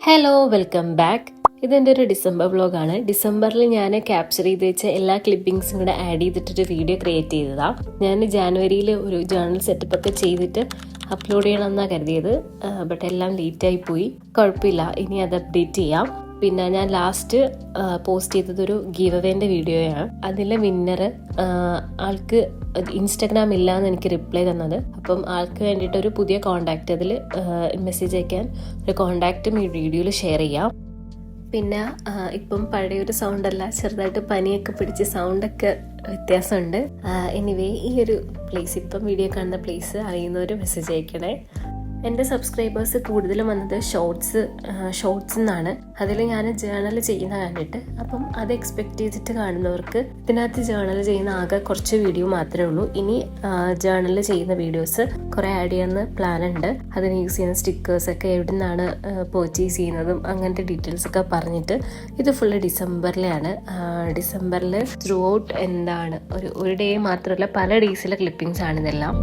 Hello, welcome back. ഇതെൻ്റെ ഒരു December വ്ളോഗാണ്. ഡിസംബറിൽ ഞാൻ ക്യാപ്ചർ ചെയ്ത് വെച്ച എല്ലാ ക്ലിപ്പിംഗ്സും കൂടെ ആഡ് ചെയ്തിട്ടൊരു വീഡിയോ ക്രിയേറ്റ് ചെയ്തതാണ്. ഞാൻ ജാനുവരിയിൽ ഒരു ജേർണൽ സെറ്റപ്പ് ഒക്കെ ചെയ്തിട്ട് അപ്ലോഡ് ചെയ്യണമെന്നാണ് കരുതിയത്. ബട്ട് എല്ലാം ലേറ്റായി പോയി. കുഴപ്പമില്ല, ഇനി അത് അപ്ഡേറ്റ് ചെയ്യാം. പിന്നെ ഞാൻ ലാസ്റ്റ് പോസ്റ്റ് ചെയ്തതൊരു ഗീവ് അവേൻ്റെ വീഡിയോയാണ്. അതിലെ വിന്നർ ആൾക്ക് ഇൻസ്റ്റാഗ്രാം ഇല്ല എന്ന് എനിക്ക് റിപ്ലൈ തന്നത്. അപ്പം ആൾക്ക് വേണ്ടിയിട്ട് ഒരു പുതിയ കോണ്ടാക്റ്റ് അതിൽ മെസ്സേജ് അയക്കാൻ ഒരു കോണ്ടാക്റ്റും ഈ വീഡിയോയിൽ ഷെയർ ചെയ്യാം. പിന്നെ ഇപ്പം പഴയൊരു സൗണ്ടല്ല, ചെറുതായിട്ട് പനിയൊക്കെ പിടിച്ച് സൗണ്ടൊക്കെ വ്യത്യാസമുണ്ട്. എനിവേ, ഈ ഒരു പ്ലേസ്, ഇപ്പം വീഡിയോ കാണുന്ന പ്ലേസ് അറിയുന്നവർ മെസ്സേജ് അയക്കണേ. എൻ്റെ സബ്സ്ക്രൈബേഴ്സ് കൂടുതലും വന്നത് ഷോർട്സ് എന്നാണ്. അതിൽ ഞാൻ ജേർണൽ ചെയ്യുന്ന കണ്ടിട്ട്, അപ്പം അത് എക്സ്പെക്റ്റ് ചെയ്തിട്ട് കാണുന്നവർക്ക് ഇതിനകത്ത് ജേർണൽ ചെയ്യുന്ന ആകെ കുറച്ച് വീഡിയോ മാത്രമേ ഉള്ളൂ. ഇനി ജേർണൽ ചെയ്യുന്ന വീഡിയോസ് കുറേ ആഡ് ചെയ്യുന്ന പ്ലാൻ ഉണ്ട്. അതിന് യൂസ് ചെയ്യുന്ന സ്റ്റിക്കേഴ്സൊക്കെ എവിടെ നിന്നാണ് പർച്ചേസ് ചെയ്യുന്നതും അങ്ങനത്തെ ഡീറ്റെയിൽസ് ഒക്കെ പറഞ്ഞിട്ട്, ഇത് ഫുള്ള് ഡിസംബറിലാണ്. ഡിസംബറിൽ ത്രൂ ഔട്ട് എന്താണ് ഒരു ഡേ മാത്രമല്ല, പല ഡേയ്സിലെ ക്ലിപ്പിംഗ്സ് ആണ് ഇതെല്ലാം.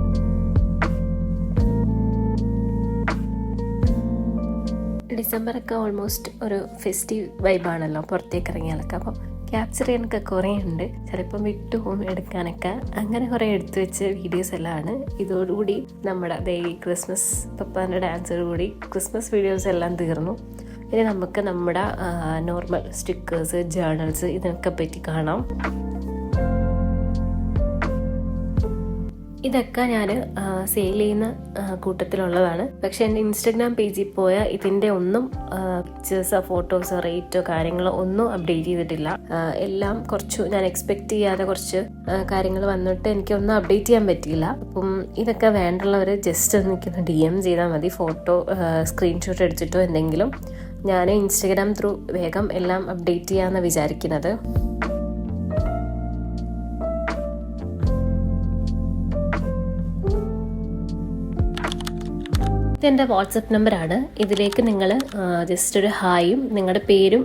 ഡിസംബറൊക്കെ ഓൾമോസ്റ്റ് ഒരു ഫെസ്റ്റീവ് വൈബാണല്ലോ, പുറത്തേക്ക് ഇറങ്ങിയാലൊക്കെ. അപ്പം ക്യാപ്ചർ ചെയ്യാനൊക്കെ കുറേ ഉണ്ട്. ചിലപ്പം വിട്ടു പോകും എടുക്കാനൊക്കെ. അങ്ങനെ കുറേ എടുത്തു വെച്ച വീഡിയോസ് എല്ലാം ആണ്. ഇതോടുകൂടി നമ്മുടെ ഈ ക്രിസ്മസ് പപ്പാൻ്റെ ഡാൻസോടുകൂടി ക്രിസ്മസ് വീഡിയോസ് എല്ലാം തീർന്നു. ഇനി നമുക്ക് നമ്മുടെ നോർമൽ സ്റ്റിക്കേഴ്സ്, ജേർണൽസ് ഇതിനൊക്കെ പറ്റി കാണാം. ഇതൊക്കെ ഞാൻ സെയിൽ ചെയ്യുന്ന കൂട്ടത്തിലുള്ളതാണ്. പക്ഷെ എൻ്റെ ഇൻസ്റ്റഗ്രാം പേജിൽ പോയാൽ ഇതിൻ്റെ ഒന്നും പിക്ചേഴ്സോ ഫോട്ടോസോ റേറ്റോ കാര്യങ്ങളോ ഒന്നും അപ്ഡേറ്റ് ചെയ്തിട്ടില്ല. എല്ലാം കുറച്ച് ഞാൻ എക്സ്പെക്റ്റ് ചെയ്യാതെ കുറച്ച് കാര്യങ്ങൾ വന്നിട്ട് എനിക്കൊന്നും അപ്ഡേറ്റ് ചെയ്യാൻ പറ്റിയില്ല. അപ്പം ഇതൊക്കെ വേണ്ടുള്ളവർ ജസ്റ്റ് ഒന്ന് എനിക്കൊന്ന് DM ചെയ്താൽ മതി. ഫോട്ടോ സ്ക്രീൻഷോട്ട് എടുത്തിട്ടോ എന്തെങ്കിലും. ഞാൻ ഇൻസ്റ്റഗ്രാം ത്രൂ വേഗം എല്ലാം അപ്ഡേറ്റ് ചെയ്യാമെന്നാണ് വിചാരിക്കുന്നത്. ഇതെൻ്റെ വാട്സപ്പ് നമ്പറാണ്. ഇതിലേക്ക് നിങ്ങൾ ജസ്റ്റ് ഒരു ഹായും നിങ്ങളുടെ പേരും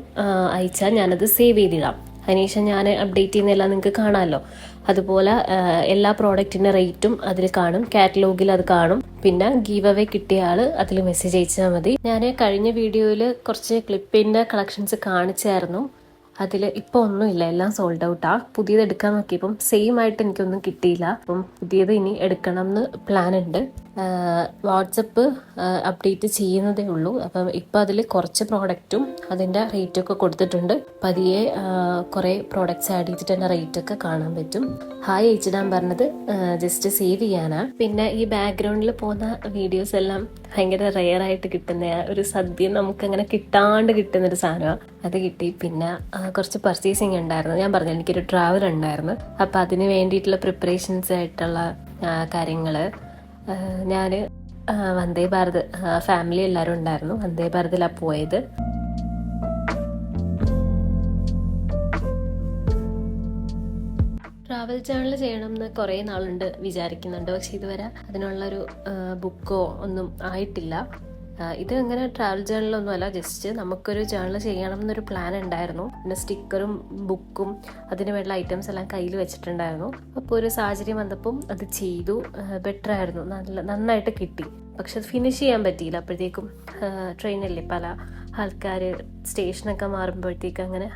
അയച്ചാൽ ഞാനത് സേവ് ചെയ്തിടാം. അതിനുശേഷം ഞാൻ അപ്ഡേറ്റ് ചെയ്യുന്നതെല്ലാം നിങ്ങൾക്ക് കാണാമല്ലോ. അതുപോലെ എല്ലാ പ്രോഡക്റ്റിൻ്റെ റേറ്റും അതിൽ കാണും, കാറ്റലോഗിൽ അത് കാണും. പിന്നെ ഗീവ് അവേ കിട്ടിയ ആൾ അതിൽ മെസ്സേജ് അയച്ചാൽ മതി. ഞാൻ കഴിഞ്ഞ വീഡിയോയിൽ കുറച്ച് ക്ലിപ്പിൻ്റെ കളക്ഷൻസ് കാണിച്ചായിരുന്നു. അതിൽ ഇപ്പോൾ ഒന്നുമില്ല, എല്ലാം സോൾഡ് ഔട്ടാണ്. പുതിയത് എടുക്കാൻ നോക്കിയപ്പം സെയിം ആയിട്ട് എനിക്കൊന്നും കിട്ടിയില്ല. അപ്പം പുതിയത് ഇനി എടുക്കണം എന്ന് പ്ലാൻ ഉണ്ട്. വാട്സപ്പ് അപ്ഡേറ്റ് ചെയ്യുന്നതേ ഉള്ളൂ. അപ്പം ഇപ്പം അതിൽ കുറച്ച് പ്രോഡക്റ്റും അതിൻ്റെ റേറ്റൊക്കെ കൊടുത്തിട്ടുണ്ട്. പതിയെ കുറേ പ്രോഡക്റ്റ്സ് ആഡ് ചെയ്തിട്ട് എൻ്റെ റേറ്റൊക്കെ കാണാൻ പറ്റും. ഹായ് അയച്ചിടാൻ പറഞ്ഞത് ജസ്റ്റ് സേവ് ചെയ്യാനാണ്. പിന്നെ ഈ ബാക്ക്ഗ്രൗണ്ടിൽ പോകുന്ന വീഡിയോസ് എല്ലാം ഭയങ്കര റെയറായിട്ട് കിട്ടുന്ന ഒരു സദ്യ നമുക്കങ്ങനെ കിട്ടാണ്ട് കിട്ടുന്നൊരു സാധനമാണ്. അത് കിട്ടി. പിന്നെ കുറച്ച് പർച്ചേസിങ് ഉണ്ടായിരുന്നു. ഞാൻ പറഞ്ഞു എനിക്കൊരു ട്രാവൽ ഉണ്ടായിരുന്നു. അപ്പം അതിന് വേണ്ടിയിട്ടുള്ള പ്രിപ്പറേഷൻസ് ആയിട്ടുള്ള കാര്യങ്ങൾ ഞാൻ വന്ദേ ഭാരത്, ഫാമിലി എല്ലാവരും ഉണ്ടായിരുന്നു. വന്ദേ ഭാരതിലാണ് പോയത്. ട്രാവൽ ജേർണൽ ചെയ്യണം എന്ന് കുറേ നാളുണ്ട് വിചാരിക്കുന്നുണ്ട്. പക്ഷെ ഇതുവരെ അതിനുള്ളൊരു ബുക്കോ ഒന്നും ആയിട്ടില്ല. ഇത് ഇങ്ങനെ ട്രാവൽ ജേർണലൊന്നും അല്ല, ജസ്റ്റ് നമുക്കൊരു ജേർണൽ ചെയ്യണം എന്നൊരു പ്ലാൻ ഉണ്ടായിരുന്നു. പിന്നെ സ്റ്റിക്കറും ബുക്കും അതിന് വേണ്ട ഐറ്റംസ് എല്ലാം കയ്യിൽ വെച്ചിട്ടുണ്ടായിരുന്നു. അപ്പോൾ ഒരു സാഹചര്യം വന്നപ്പം അത് ചെയ്തു. ബെറ്റർ ആയിരുന്നു, നന്നായിട്ട് കിട്ടി. പക്ഷെ അത് ഫിനിഷ് ചെയ്യാൻ പറ്റിയില്ല. അപ്പോഴത്തേക്കും ട്രെയിനല്ലേ, പല ആൾക്കാർ സ്റ്റേഷനൊക്കെ മാറുമ്പോഴത്തേക്ക് അങ്ങനെ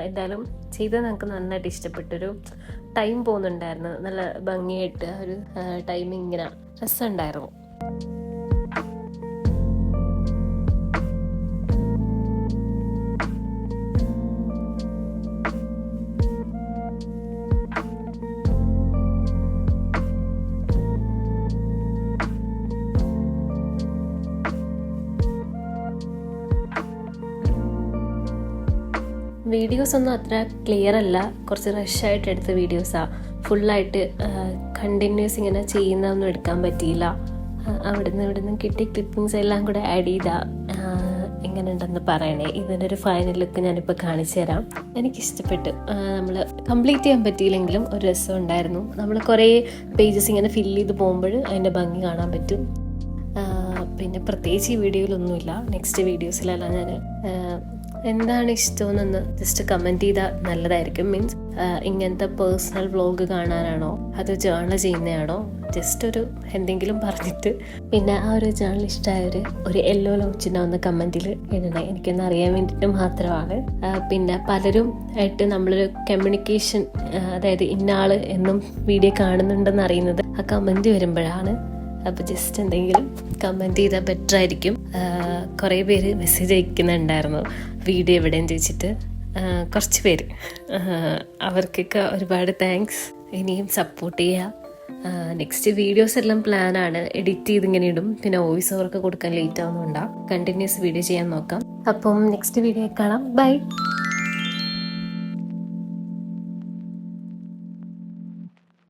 എന്തായാലും ചെയ്തത് നമുക്ക് നന്നായിട്ട് ഇഷ്ടപ്പെട്ടൊരു ടൈം പോകുന്നുണ്ടായിരുന്നു. നല്ല ഭംഗിയായിട്ട് ഒരു ടൈമിങ് ഇങ്ങനെ രസമുണ്ടായിരുന്നു. വീഡിയോസ് ഒന്നും അത്ര ക്ലിയർ അല്ല, കുറച്ച് റഷായിട്ട് എടുത്ത വീഡിയോസാണ്. ഫുള്ളായിട്ട് കണ്ടിന്യൂസ് ഇങ്ങനെ ചെയ്യുന്നതൊന്നും എടുക്കാൻ പറ്റിയില്ല. അവിടുന്ന് ഇവിടുന്ന് കിട്ടിയ ക്ലിപ്പിങ്സ് എല്ലാം കൂടെ ആഡ് ചെയ്താൽ എങ്ങനെ ഉണ്ടെന്ന് പറയണേ. ഇതിൻ്റെ ഒരു ഫൈനൽ ലുക്ക് ഞാനിപ്പോൾ കാണിച്ചു തരാം. എനിക്കിഷ്ടപ്പെട്ടു. നമ്മൾ കംപ്ലീറ്റ് ചെയ്യാൻ പറ്റിയില്ലെങ്കിലും ഒരു രസം ഉണ്ടായിരുന്നു. നമ്മൾ കുറേ പേജസ് ഇങ്ങനെ ഫില്ല് ചെയ്ത് പോകുമ്പോൾ അതിൻ്റെ ഭംഗി കാണാൻ പറ്റും. പിന്നെ പ്രത്യേകിച്ച് ഈ വീഡിയോയിലൊന്നുമില്ല. നെക്സ്റ്റ് വീഡിയോസിലെല്ലാം ഞാൻ എന്താണ് ഇഷ്ടമെന്നൊന്ന് ജസ്റ്റ് കമൻറ്റ് ചെയ്താൽ നല്ലതായിരിക്കും. മീൻസ് ഇങ്ങനത്തെ പേഴ്സണൽ വ്ളോഗ് കാണാനാണോ അതോ ജേർണൽ ചെയ്യുന്നതാണോ, ജസ്റ്റ് ഒരു എന്തെങ്കിലും പറഞ്ഞിട്ട് പിന്നെ ആ ഒരു ജേർണൽ ഇഷ്ടമായവർ ഒരു യെല്ലോ ലോഞ്ചിനെ ഒന്ന് കമൻറ്റിൽ ഇടണേ. എനിക്കൊന്ന് അറിയാൻ വേണ്ടിയിട്ട് മാത്രമാണ്. പിന്നെ പലരും ആയിട്ട് നമ്മളൊരു കമ്മ്യൂണിക്കേഷൻ, അതായത് ഇന്നാൾ എന്നും വീഡിയോ കാണുന്നുണ്ടെന്ന് അറിയുന്നത് ആ കമൻറ്റ് വരുമ്പോഴാണ്. അപ്പോൾ ജസ്റ്റ് എന്തെങ്കിലും കമൻറ്റ് ചെയ്താൽ ബെറ്റർ ആയിരിക്കും. കുറേ പേര് മെസ്സേജ് അയക്കുന്നുണ്ടായിരുന്നു വീഡിയോ എവിടെയെന്ന് ചോദിച്ചിട്ട്. കുറച്ച് പേര്, അവർക്കൊക്കെ ഒരുപാട് താങ്ക്സ്. ഇനിയും സപ്പോർട്ട് ചെയ്യുക. നെക്സ്റ്റ് വീഡിയോസ് എല്ലാം പ്ലാനാണ്. എഡിറ്റ് ചെയ്ത് ഇങ്ങനെ ഇടും. പിന്നെ വോയിസ് ഓവർക്ക് കൊടുക്കാൻ ലേറ്റ് ആവുന്നുണ്ടാവും. കണ്ടിന്യൂസ് വീഡിയോ ചെയ്യാൻ നോക്കാം. അപ്പം നെക്സ്റ്റ് വീഡിയോ കാണാം. ബൈ.